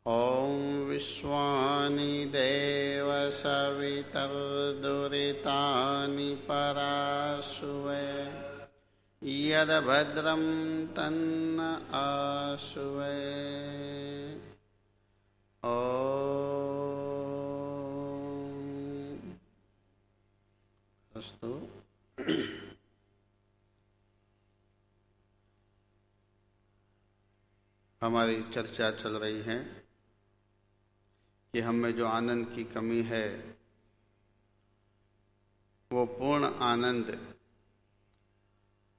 ॐ विश्वानि देव सवितर्दुरितानि पराशुवे यद्भद्रं तन्न आशुवे। अस्तु। हमारी चर्चा चल रही है कि हम में जो आनंद की कमी है वो पूर्ण आनंद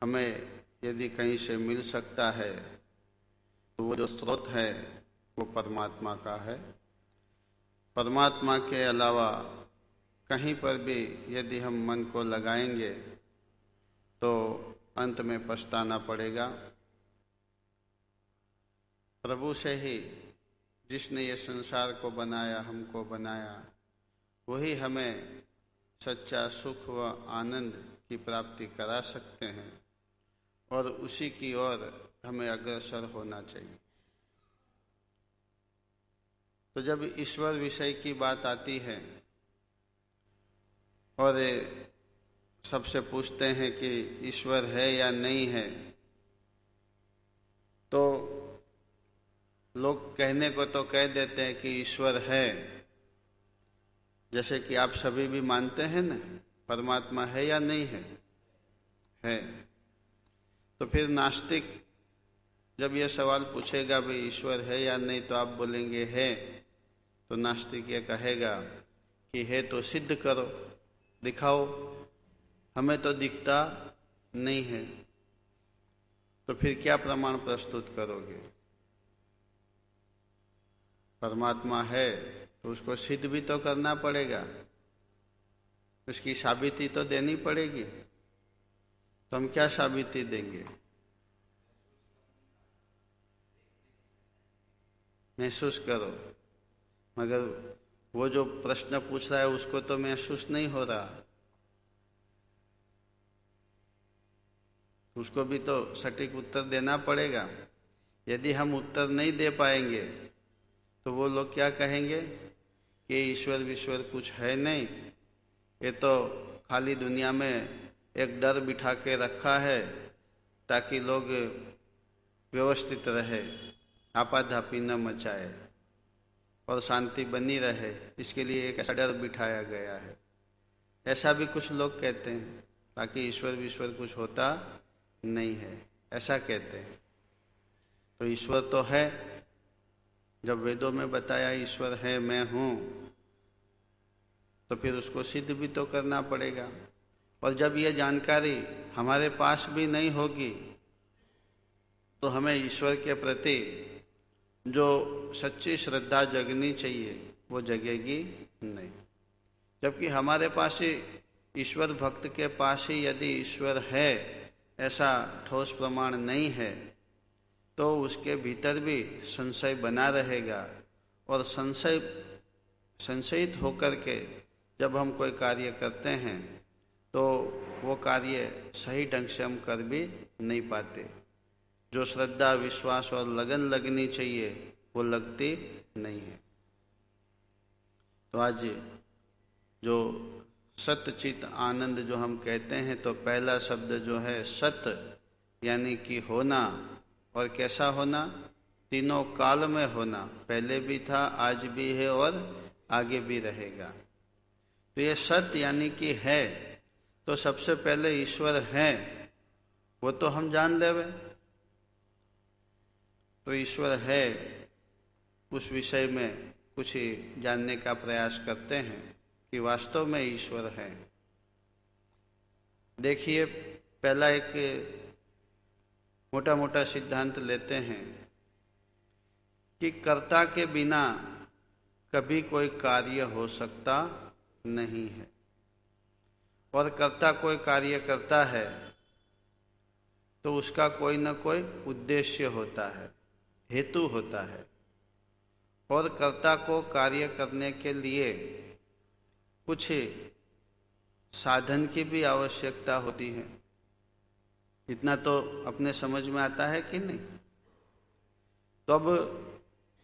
हमें यदि कहीं से मिल सकता है तो वो जो स्रोत है वो परमात्मा का है। परमात्मा के अलावा कहीं पर भी यदि हम मन को लगाएंगे तो अंत में पछताना पड़ेगा। प्रभु से ही, जिसने ये संसार को बनाया, हमको बनाया, वही हमें सच्चा सुख व आनंद की प्राप्ति करा सकते हैं और उसी की ओर हमें अग्रसर होना चाहिए। तो जब ईश्वर विषय की बात आती है और सबसे पूछते हैं कि ईश्वर है या नहीं है, तो लोग कहने को तो कह देते हैं कि ईश्वर है, जैसे कि आप सभी भी मानते हैं ना, परमात्मा है या नहीं है? है। तो फिर नास्तिक जब यह सवाल पूछेगा भाई ईश्वर है या नहीं, तो आप बोलेंगे है, तो नास्तिक ये कहेगा कि है तो सिद्ध करो, दिखाओ, हमें तो दिखता नहीं है। तो फिर क्या प्रमाण प्रस्तुत करोगे? परमात्मा है तो उसको सिद्ध भी तो करना पड़ेगा, उसकी साबिती तो देनी पड़ेगी। तो हम क्या साबिती देंगे? महसूस करो। मगर वो जो प्रश्न पूछ रहा है उसको तो महसूस नहीं हो रहा, उसको भी तो सटीक उत्तर देना पड़ेगा। यदि हम उत्तर नहीं दे पाएंगे तो वो लोग क्या कहेंगे कि ईश्वर विश्वर कुछ है नहीं, ये तो खाली दुनिया में एक डर बिठा के रखा है ताकि लोग व्यवस्थित रहे, आपाधापी न मचाए और शांति बनी रहे, इसके लिए एक ऐसा डर बिठाया गया है। ऐसा भी कुछ लोग कहते हैं, बाकी ईश्वर विश्वर कुछ होता नहीं है, ऐसा कहते हैं। तो ईश्वर तो है, जब वेदों में बताया ईश्वर है, मैं हूं, तो फिर उसको सिद्ध भी तो करना पड़ेगा। और जब यह जानकारी हमारे पास भी नहीं होगी तो हमें ईश्वर के प्रति जो सच्ची श्रद्धा जगनी चाहिए वो जगेगी नहीं। जबकि हमारे पास ही, ईश्वर भक्त के पास ही यदि ईश्वर है ऐसा ठोस प्रमाण नहीं है तो उसके भीतर भी संशय बना रहेगा। और संशयित होकर के जब हम कोई कार्य करते हैं तो वो कार्य सही ढंग से हम कर भी नहीं पाते। जो श्रद्धा, विश्वास और लगन लगनी चाहिए वो लगती नहीं है। तो आज जो सतचित आनंद जो हम कहते हैं, तो पहला शब्द जो है सत, यानी कि होना। और कैसा होना? तीनों काल में होना, पहले भी था, आज भी है और आगे भी रहेगा। तो ये सत यानी कि है, तो सबसे पहले ईश्वर है वो तो हम जान लेवे। तो ईश्वर है, उस विषय में कुछ जानने का प्रयास करते हैं कि वास्तव में ईश्वर है। देखिए, पहला एक मोटा मोटा सिद्धांत लेते हैं कि कर्ता के बिना कभी कोई कार्य हो सकता नहीं है, और कर्ता कोई कार्य करता है तो उसका कोई न कोई उद्देश्य होता है, हेतु होता है। और कर्ता को कार्य करने के लिए कुछ साधन की भी आवश्यकता होती है। इतना तो अपने समझ में आता है कि नहीं? तो अब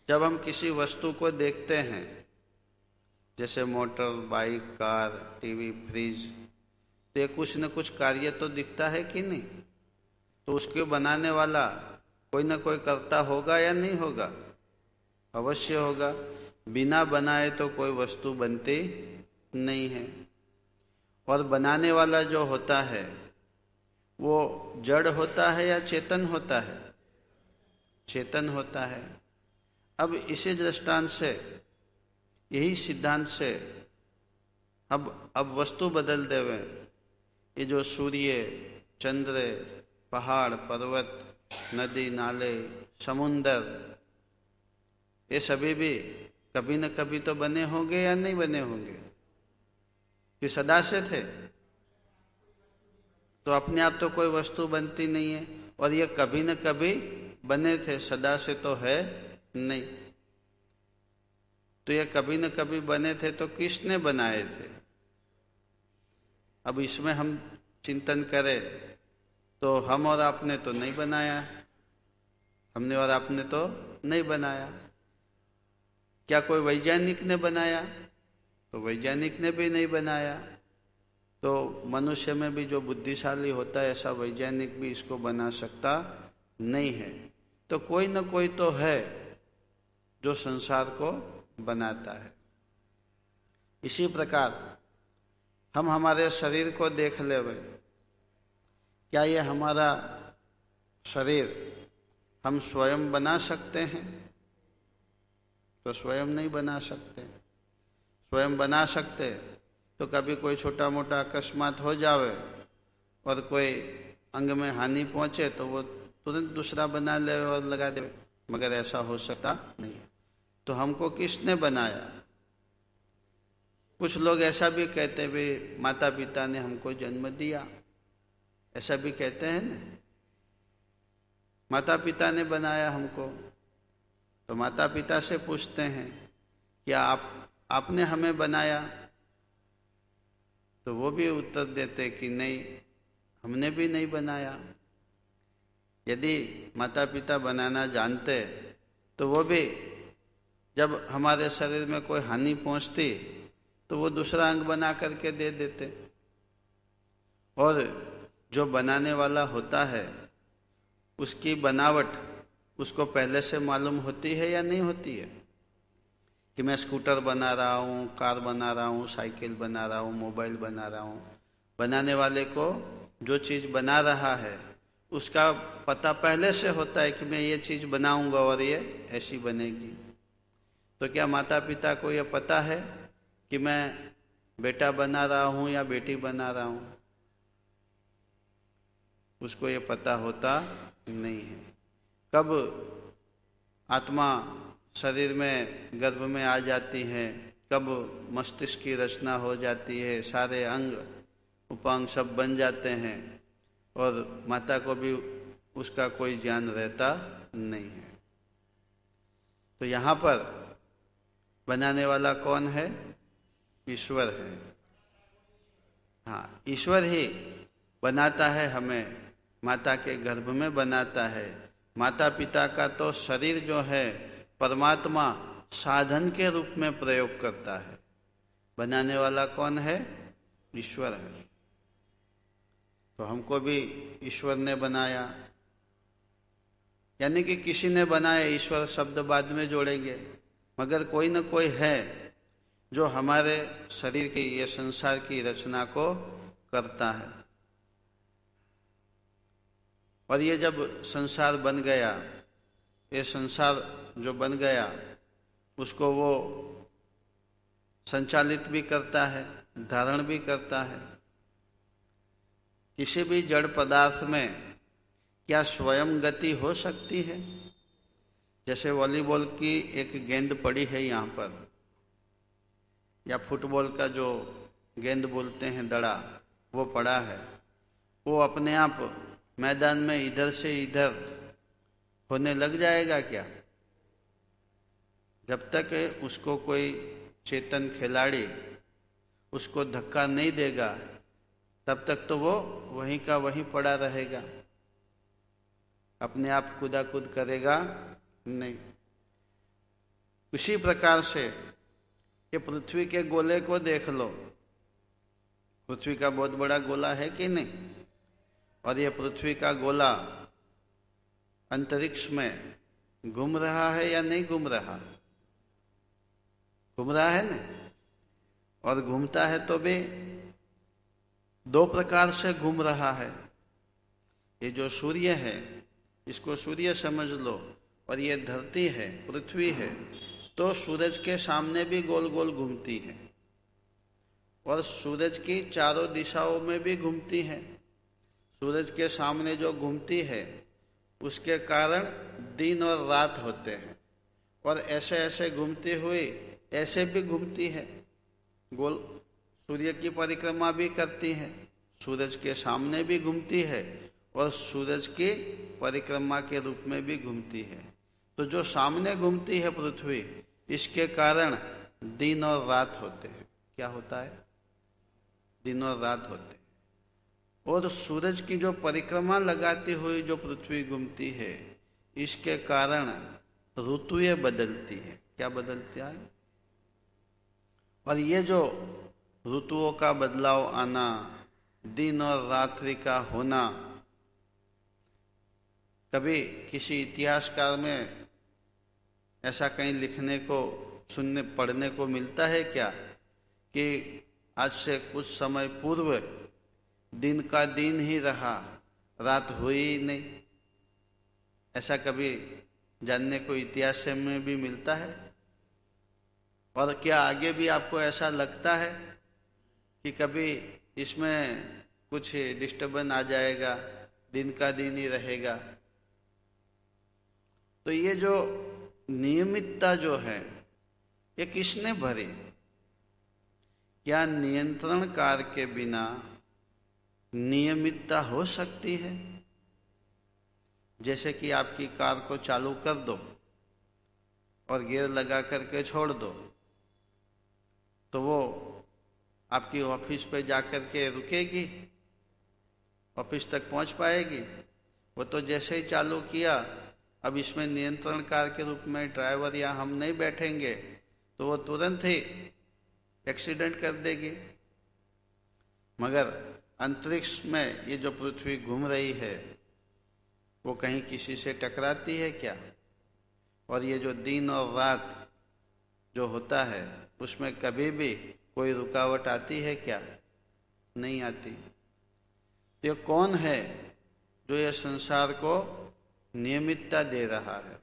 जब हम किसी वस्तु को देखते हैं, जैसे motor, bike, car, TV, fridge, तो ये कुछ न कुछ कार्य तो दिखता है कि नहीं? तो उसके बनाने वाला कोई ना कोई करता होगा या नहीं होगा? अवश्य होगा। बिना बनाए तो कोई वस्तु बनती नहीं है। और बनाने वाला जो होता है वो जड़ होता है या चेतन होता है? चेतन होता है। अब इसी दृष्टांत से, यही सिद्धांत से अब वस्तु बदल देवे। ये जो सूर्य, चंद्र, पहाड़, पर्वत, नदी, नाले, समुंदर, ये सभी भी कभी न कभी तो बने होंगे या नहीं बने होंगे? कि सदा से थे? तो अपने आप तो कोई वस्तु बनती नहीं है। और ये कभी न कभी बने थे, सदा से तो है नहीं। तो ये कभी न कभी बने थे तो किसने बनाए थे? अब इसमें हम चिंतन करें तो हम और आपने तो नहीं बनाया, हमने और आपने तो नहीं बनाया। क्या कोई वैज्ञानिक ने बनाया? तो वैज्ञानिक ने भी नहीं बनाया। तो मनुष्य में भी जो बुद्धिशाली होता है, ऐसा वैज्ञानिक भी इसको बना सकता नहीं है। तो कोई न कोई तो है जो संसार को बनाता है। इसी प्रकार हम हमारे शरीर को देख लेवे। क्या ये हमारा शरीर हम स्वयं बना सकते हैं? तो स्वयं नहीं बना सकते। स्वयं बना सकते तो कभी कोई छोटा मोटा अकस्मात हो जावे और कोई अंग में हानि पहुंचे तो वो तुरंत दूसरा बना ले और लगा दे, मगर ऐसा हो सकता नहीं है। तो हमको किसने बनाया? कुछ लोग ऐसा भी कहते भी माता पिता ने हमको जन्म दिया, ऐसा भी कहते हैं ना, माता पिता ने बनाया हमको। तो माता पिता से पूछते हैं क्या आपने हमें बनाया? तो वो भी उत्तर देते कि नहीं, हमने भी नहीं बनाया। यदि माता पिता बनाना जानते तो वो भी जब हमारे शरीर में कोई हानि पहुंचती तो वो दूसरा अंग बना करके दे देते। और जो बनाने वाला होता है उसकी बनावट उसको पहले से मालूम होती है या नहीं होती है? कि मैं स्कूटर बना रहा हूँ, कार बना रहा हूँ, साइकिल बना रहा हूँ, मोबाइल बना रहा हूँ, बनाने वाले को जो चीज़ बना रहा है उसका पता पहले से होता है कि मैं ये चीज़ बनाऊंगा और ये ऐसी बनेगी। तो क्या माता पिता को ये पता है कि मैं बेटा बना रहा हूँ या बेटी बना रहा हूँ? उसको ये पता होता नहीं है। कब आत्मा शरीर में गर्भ में आ जाती है, कब मस्तिष्क की रचना हो जाती है, सारे अंग उपांग सब बन जाते हैं और माता को भी उसका कोई ज्ञान रहता नहीं है। तो यहाँ पर बनाने वाला कौन है? ईश्वर है। हाँ, ईश्वर ही बनाता है हमें, माता के गर्भ में बनाता है। माता पिता का तो शरीर जो है परमात्मा साधन के रूप में प्रयोग करता है। बनाने वाला कौन है? ईश्वर है। तो हमको भी ईश्वर ने बनाया, यानी कि किसी ने बनाया, ईश्वर शब्द बाद में जोड़ेंगे, मगर कोई न कोई है जो हमारे शरीर की, ये संसार की रचना को करता है। और ये जब संसार बन गया, ये संसार जो बन गया उसको वो संचालित भी करता है, धारण भी करता है। किसी भी जड़ पदार्थ में क्या स्वयं गति हो सकती है? जैसे वॉलीबॉल की एक गेंद पड़ी है यहाँ पर, या फुटबॉल का जो गेंद बोलते हैं दड़ा, वो पड़ा है, वो अपने आप मैदान में इधर से इधर होने लग जाएगा क्या? जब तक उसको कोई चेतन खिलाड़ी उसको धक्का नहीं देगा तब तक तो वो वहीं का वहीं पड़ा रहेगा, अपने आप कूदा कूद करेगा नहीं। उसी प्रकार से ये पृथ्वी के गोले को देख लो, पृथ्वी का बहुत बड़ा गोला है कि नहीं, और ये पृथ्वी का गोला अंतरिक्ष में घूम रहा है या नहीं घूम रहा? घूम रहा है ना। और घूमता है तो भी दो प्रकार से घूम रहा है। ये जो सूर्य है इसको सूर्य समझ लो, और ये धरती है, पृथ्वी है, तो सूरज के सामने भी गोल गोल घूमती है और सूरज की चारों दिशाओं में भी घूमती है। सूरज के सामने जो घूमती है उसके कारण दिन और रात होते हैं, और ऐसे ऐसे घूमती हुई ऐसे भी घूमती है, गोल सूर्य की परिक्रमा भी करती है, सूरज के सामने भी घूमती है और सूरज की परिक्रमा के रूप में भी घूमती है। तो जो सामने घूमती है पृथ्वी, इसके कारण दिन और रात होते हैं। क्या होता है? दिन और रात होते हैं। और सूरज की जो परिक्रमा लगाती हुई जो पृथ्वी घूमती है, इसके कारण ऋतुएं बदलती है। क्या बदलती है? और ये जो ऋतुओं का बदलाव आना, दिन और रात्रि का होना, कभी किसी इतिहासकार में ऐसा कहीं लिखने को, सुनने पढ़ने को मिलता है क्या कि आज से कुछ समय पूर्व दिन का दिन ही रहा, रात हुई ही नहीं? ऐसा कभी जानने को इतिहास में भी मिलता है? और क्या आगे भी आपको ऐसा लगता है कि कभी इसमें कुछ डिस्टर्बेंस आ जाएगा, दिन का दिन ही रहेगा? तो ये जो नियमितता जो है, ये किसने भरी? क्या नियंत्रण कार के बिना नियमितता हो सकती है? जैसे कि आपकी कार को चालू कर दो और गियर लगा करके छोड़ दो, तो वो आपकी ऑफिस पे जाकर के रुकेगी? ऑफिस तक पहुंच पाएगी? वो तो जैसे ही चालू किया, अब इसमें नियंत्रण कार के रूप में ड्राइवर या हम नहीं बैठेंगे तो वो तुरंत ही एक्सीडेंट कर देगी। मगर अंतरिक्ष में ये जो पृथ्वी घूम रही है, वो कहीं किसी से टकराती है क्या? और ये जो दिन और रात जो होता है, उसमें कभी भी कोई रुकावट आती है क्या? नहीं आती। तो ये कौन है जो ये संसार को नियमितता दे रहा है?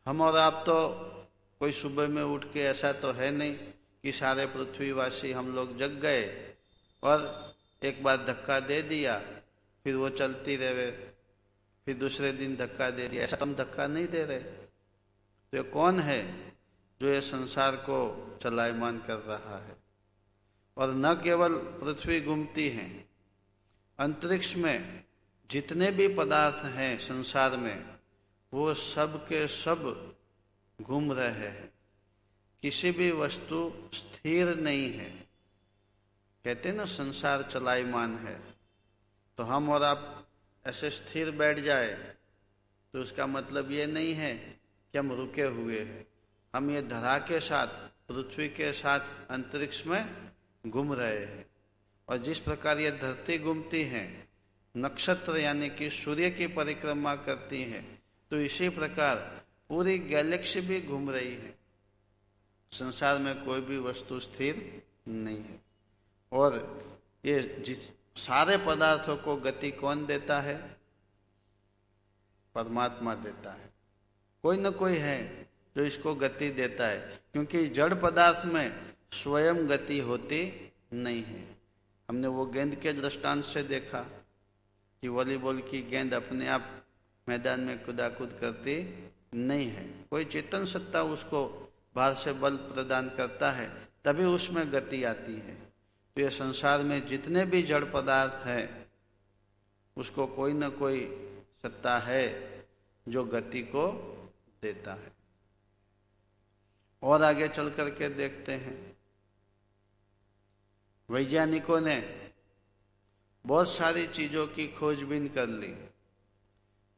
हम और आप तो कोई सुबह में उठ के, ऐसा तो है नहीं कि सारे पृथ्वीवासी हम लोग जग गए और एक बार धक्का दे दिया, फिर वो चलती रहे, फिर दूसरे दिन धक्का दे दिया। ऐसा हम धक्का नहीं दे रहे। तो ये कौन है जो ये संसार को चलायमान कर रहा है? और न केवल पृथ्वी घूमती है, अंतरिक्ष में जितने भी पदार्थ हैं संसार में, वो सब के सब घूम रहे हैं। किसी भी वस्तु स्थिर नहीं है। कहते हैं ना, संसार चलायमान है। तो हम और आप ऐसे स्थिर बैठ जाए तो उसका मतलब ये नहीं है कि हम रुके हुए हैं। हम ये धरा के साथ, पृथ्वी के साथ अंतरिक्ष में घूम रहे हैं। और जिस प्रकार ये धरती घूमती है, नक्षत्र यानी कि सूर्य की परिक्रमा करती है, तो इसी प्रकार पूरी गैलेक्सी भी घूम रही है। संसार में कोई भी वस्तु स्थिर नहीं है। और ये जिस सारे पदार्थों को गति कौन देता है? परमात्मा देता है। कोई न कोई है जो इसको गति देता है, क्योंकि जड़ पदार्थ में स्वयं गति होती नहीं है। हमने वो गेंद के दृष्टांत से देखा कि वॉलीबॉल की गेंद अपने आप मैदान में कूदाकूद करती नहीं है। कोई चेतन सत्ता उसको बाहर से बल प्रदान करता है, तभी उसमें गति आती है। तो ये संसार में जितने भी जड़ पदार्थ हैं, उसको कोई न कोई सत्ता है जो गति को देता है। और आगे चल करके देखते हैं, वैज्ञानिकों ने बहुत सारी चीजों की खोजबीन कर ली।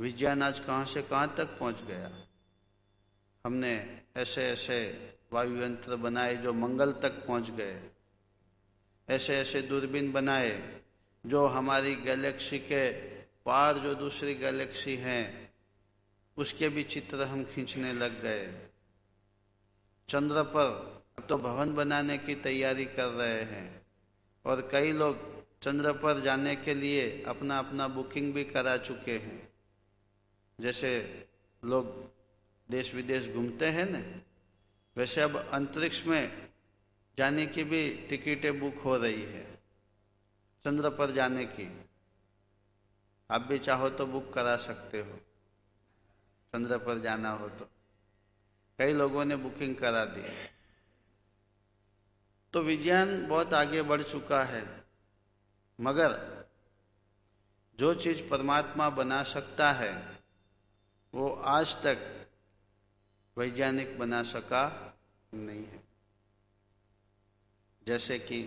विज्ञान आज कहाँ से कहाँ तक पहुँच गया। हमने ऐसे ऐसे वायु यंत्र बनाए जो मंगल तक पहुंच गए, ऐसे ऐसे दूरबीन बनाए जो हमारी गैलेक्सी के पार जो दूसरी गैलेक्सी हैं उसके भी चित्र हम खींचने लग गए। चंद्र पर अब तो भवन बनाने की तैयारी कर रहे हैं और कई लोग चंद्र पर जाने के लिए अपना अपना बुकिंग भी करा चुके हैं। जैसे लोग देश विदेश घूमते हैं न, वैसे अब अंतरिक्ष में जाने की भी टिकटें बुक हो रही है, चंद्र पर जाने की। आप भी चाहो तो बुक करा सकते हो, चंद्र पर जाना हो तो। कई लोगों ने बुकिंग करा दी। तो विज्ञान बहुत आगे बढ़ चुका है, मगर जो चीज परमात्मा बना सकता है वो आज तक वैज्ञानिक बना सका नहीं है। जैसे कि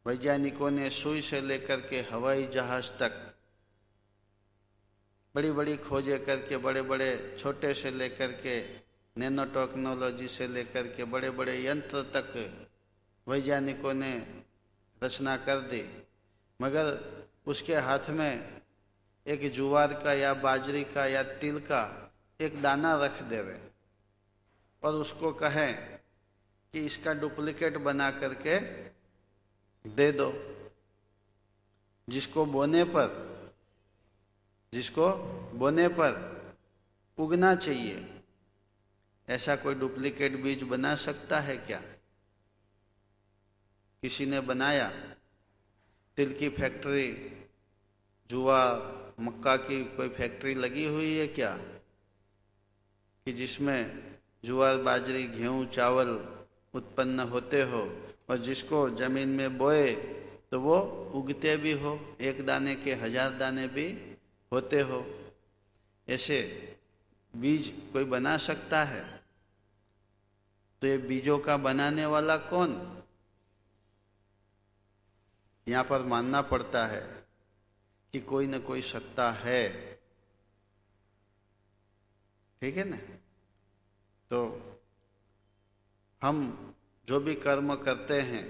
वैज्ञानिकों ने सुई से लेकर के हवाई जहाज तक बड़ी बड़ी खोजें करके, बड़े बड़े छोटे से लेकर के नैनो टेक्नोलॉजी से लेकर के बड़े बड़े यंत्र तक वैज्ञानिकों ने रचना कर दी, मगर उसके हाथ में एक ज्वार का या बाजरी का या तिल का एक दाना रख देवे और उसको कहें कि इसका डुप्लीकेट बना करके दे दो, जिसको बोने पर उगना चाहिए। ऐसा कोई डुप्लीकेट बीज बना सकता है क्या? किसी ने बनाया? तिल की फैक्ट्री, जुआर, मक्का की कोई फैक्ट्री लगी हुई है क्या कि जिसमें जुआर, बाजरी, गेहूं, चावल उत्पन्न होते हो और जिसको जमीन में बोए तो वो उगते भी हो, एक दाने के 1000 दाने भी होते हो। ऐसे बीज कोई बना सकता है? तो ये बीजों का बनाने वाला कौन? यहाँ पर मानना पड़ता है कि कोई न कोई सत्ता है, ठीक है ना। तो हम जो भी कर्म करते हैं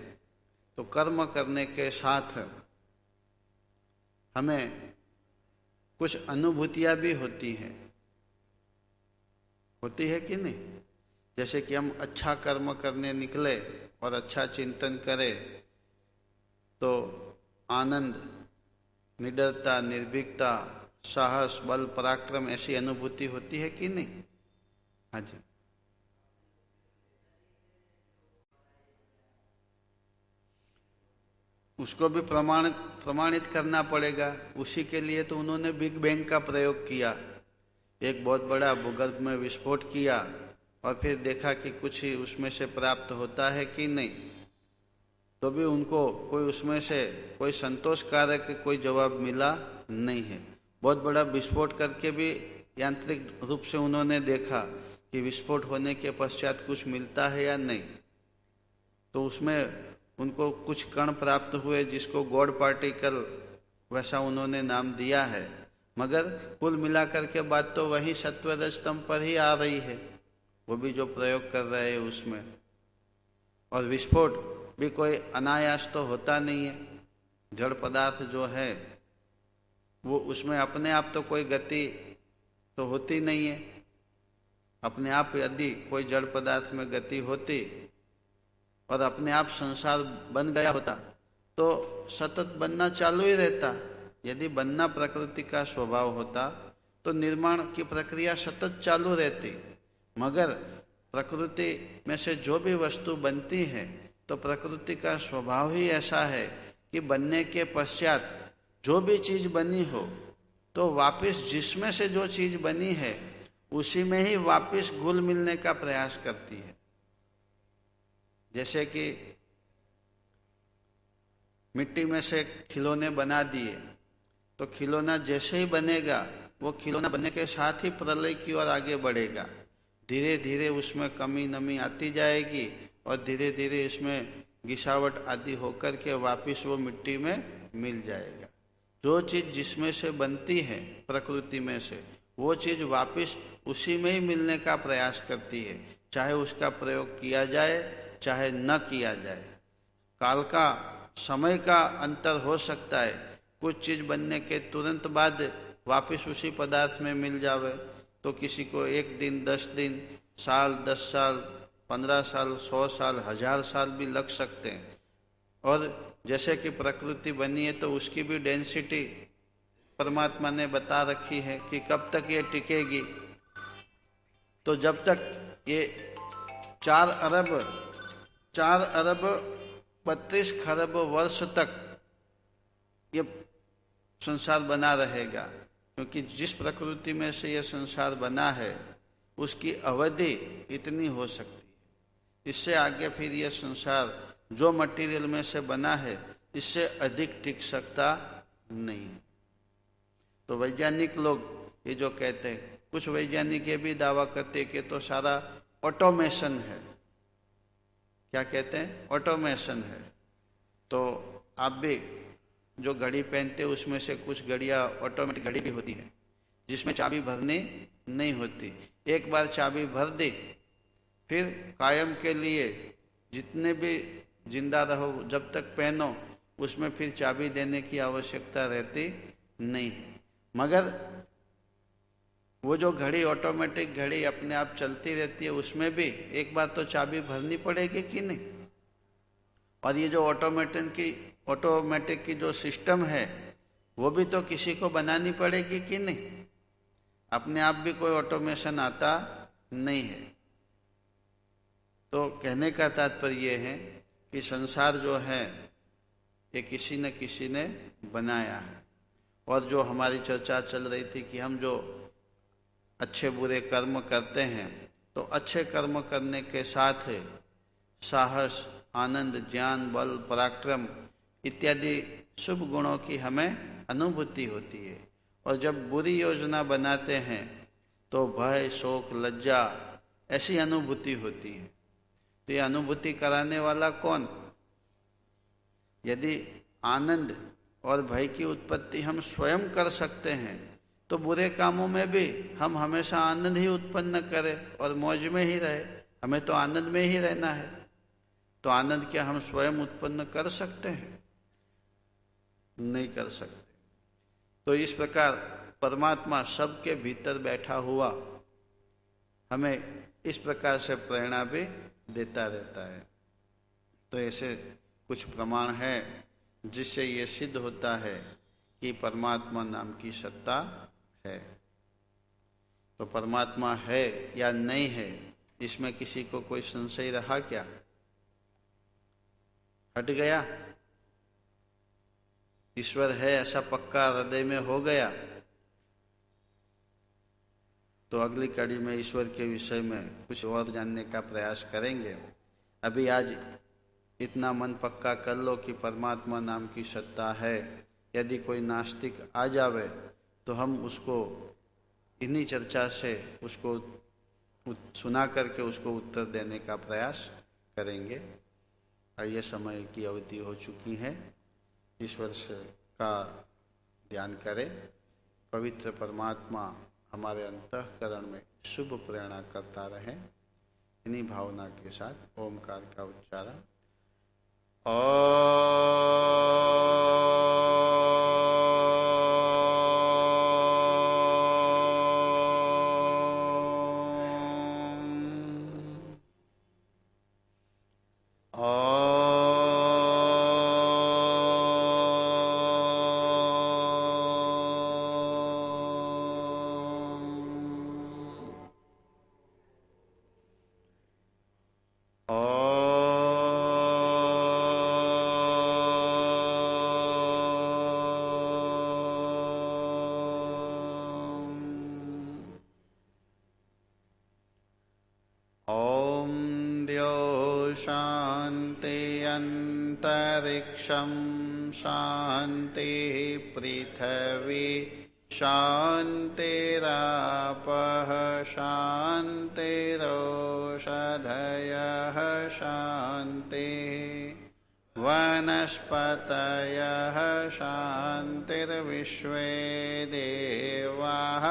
तो कर्म करने के साथ हमें कुछ अनुभूतियां भी होती हैं, होती है कि नहीं। जैसे कि हम अच्छा कर्म करने निकले और अच्छा चिंतन करें तो आनंद, निडरता, निर्भीकता, साहस, बल, पराक्रम ऐसी अनुभूति होती है कि नहीं। हाँ जी। उसको भी प्रमाणित करना पड़ेगा। उसी के लिए तो उन्होंने बिग बैंग का प्रयोग किया, एक बहुत बड़ा भूगर्भ में विस्फोट किया और फिर देखा कि कुछ ही उसमें से प्राप्त होता है कि नहीं। तो भी उनको कोई उसमें से कोई संतोषकारक कोई जवाब मिला नहीं है। बहुत बड़ा विस्फोट करके भी यांत्रिक रूप से उन्होंने देखा कि विस्फोट होने के पश्चात कुछ मिलता है या नहीं। तो उसमें उनको कुछ कण प्राप्त हुए जिसको गॉड पार्टिकल वैसा उन्होंने नाम दिया है, मगर कुल मिलाकर के बात तो वही सत्व रजतम पर ही आ रही है, वो भी जो प्रयोग कर रहे हैं उसमें। और विस्फोट भी कोई अनायास तो होता नहीं है। जड़ पदार्थ जो है वो उसमें अपने आप तो कोई गति तो होती नहीं है। अपने आप यदि कोई जड़ पदार्थ में गति होती और अपने आप संसार बन गया होता तो सतत बनना चालू ही रहता। यदि बनना प्रकृति का स्वभाव होता तो निर्माण की प्रक्रिया सतत चालू रहती। मगर प्रकृति में से जो भी वस्तु बनती है तो प्रकृति का स्वभाव ही ऐसा है कि बनने के पश्चात जो भी चीज बनी हो तो वापस जिसमें से जो चीज बनी है उसी में ही वापस घुल मिलने का प्रयास करती है। जैसे कि मिट्टी में से खिलौने बना दिए तो खिलौना जैसे ही बनेगा वो खिलौना बनने के साथ ही प्रलय की ओर आगे बढ़ेगा। धीरे धीरे उसमें कमी नमी आती जाएगी और धीरे धीरे इसमें गिसावट आदि होकर के वापस वो मिट्टी में मिल जाएगा। जो चीज जिसमें से बनती है प्रकृति में से वो चीज वापस उसी में ही मिलने का प्रयास करती है, चाहे उसका प्रयोग किया जाए चाहे न किया जाए। काल का, समय का अंतर हो सकता है, कुछ चीज बनने के तुरंत बाद वापस उसी पदार्थ में मिल जावे, तो किसी को 1 दिन, 10 दिन, साल, 10 साल, 15 साल, 100 साल, 1000 साल भी लग सकते हैं। और जैसे कि प्रकृति बनी है तो उसकी भी डेंसिटी परमात्मा ने बता रखी है कि कब तक ये टिकेगी। तो जब तक ये 4 अरब 32 खरब वर्ष तक ये संसार बना रहेगा, क्योंकि जिस प्रकृति में से यह संसार बना है उसकी अवधि इतनी हो सकती है। इससे आगे फिर यह संसार जो मटेरियल में से बना है इससे अधिक टिक सकता नहीं। तो वैज्ञानिक लोग ये जो कहते हैं, कुछ वैज्ञानिक ये भी दावा करते हैं कि तो सारा ऑटोमेशन है। क्या कहते हैं? ऑटोमेशन है। तो आप भी जो घड़ी पहनते हैं उसमें से कुछ घड़ियां ऑटोमेटिक घड़ी भी होती है जिसमें चाबी भरनी नहीं होती। एक बार चाबी भर दी, फिर कायम के लिए जितने भी जिंदा रहो जब तक पहनो, उसमें फिर चाबी देने की आवश्यकता रहती नहीं। मगर वो जो घड़ी, ऑटोमेटिक घड़ी अपने आप चलती रहती है, उसमें भी एक बार तो चाबी भरनी पड़ेगी कि नहीं। और ये जो ऑटोमेटिक की जो सिस्टम है वो भी तो किसी को बनानी पड़ेगी कि नहीं। अपने आप भी कोई ऑटोमेशन आता नहीं है। तो कहने का तात्पर्य ये है कि संसार जो है ये किसी न किसी ने बनाया है। और जो हमारी चर्चा चल रही थी कि हम जो अच्छे बुरे कर्म करते हैं, तो अच्छे कर्म करने के साथ साहस, आनंद, ज्ञान, बल, पराक्रम इत्यादि शुभ गुणों की हमें अनुभूति होती है। और जब बुरी योजना बनाते हैं तो भय, शोक, लज्जा ऐसी अनुभूति होती है। तो ये अनुभूति कराने वाला कौन? यदि आनंद और भय की उत्पत्ति हम स्वयं कर सकते हैं तो बुरे कामों में भी हम हमेशा आनंद ही उत्पन्न करें और मौज में ही रहे। हमें तो आनंद में ही रहना है। तो आनंद क्या हम स्वयं उत्पन्न कर सकते हैं? नहीं कर सकते। तो इस प्रकार परमात्मा सबके भीतर बैठा हुआ हमें इस प्रकार से प्रेरणा भी देता रहता है। तो ऐसे कुछ प्रमाण है जिससे ये सिद्ध होता है कि परमात्मा नाम की सत्ता है। तो परमात्मा है या नहीं है, इसमें किसी को कोई संशय रहा क्या? हट गया? ईश्वर है ऐसा पक्का हृदय में हो गया? तो अगली कड़ी में ईश्वर के विषय में कुछ और जानने का प्रयास करेंगे। अभी आज इतना मन पक्का कर लो कि परमात्मा नाम की सत्ता है। यदि कोई नास्तिक आ जावे तो हम उसको इन्हीं चर्चा से उसको सुना करके उसको उत्तर देने का प्रयास करेंगे। और ये समय की अवधि हो चुकी है। ईश्वर से का ध्यान करें। पवित्र परमात्मा हमारे अंतःकरण में शुभ प्रेरणा करता रहे। इन्हीं भावना के साथ ओमकार का उच्चारण। शांति पृथ्वी शांतिरापः शांतिरोषधयः शांतिः वनस्पतयः शांतिर्विश्वे देवाः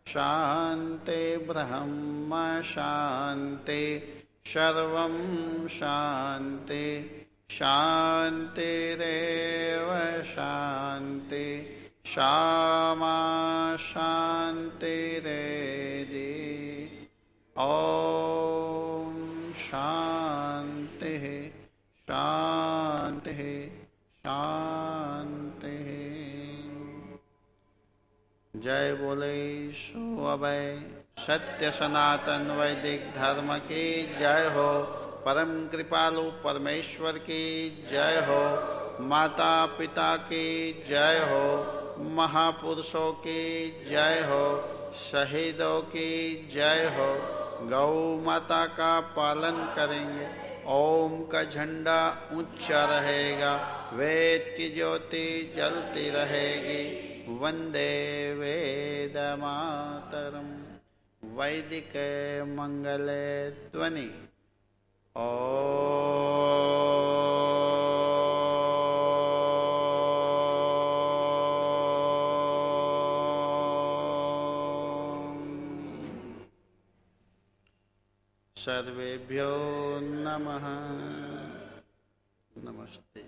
शान्ति ब्रह्म शान्ति सर्वं शान्ति शान्तिरेव शान्ति शामा शान्तिरेधि ॐ शान्तिः शान्तिः शान्तिः। जय बोले सो अभय सत्य सनातन वैदिक धर्म की जय हो। परम कृपालु परमेश्वर की जय हो। माता पिता की जय हो। महापुरुषों की जय हो। शहीदों की जय हो। गौ माता का पालन करेंगे। ओम का झंडा ऊंचा रहेगा। वेद की ज्योति जलती रहेगी। वंदे वेद मातरम। वैदिक मंगले ध्वनि। सर्वेभ्यो नमः। नमस्ते।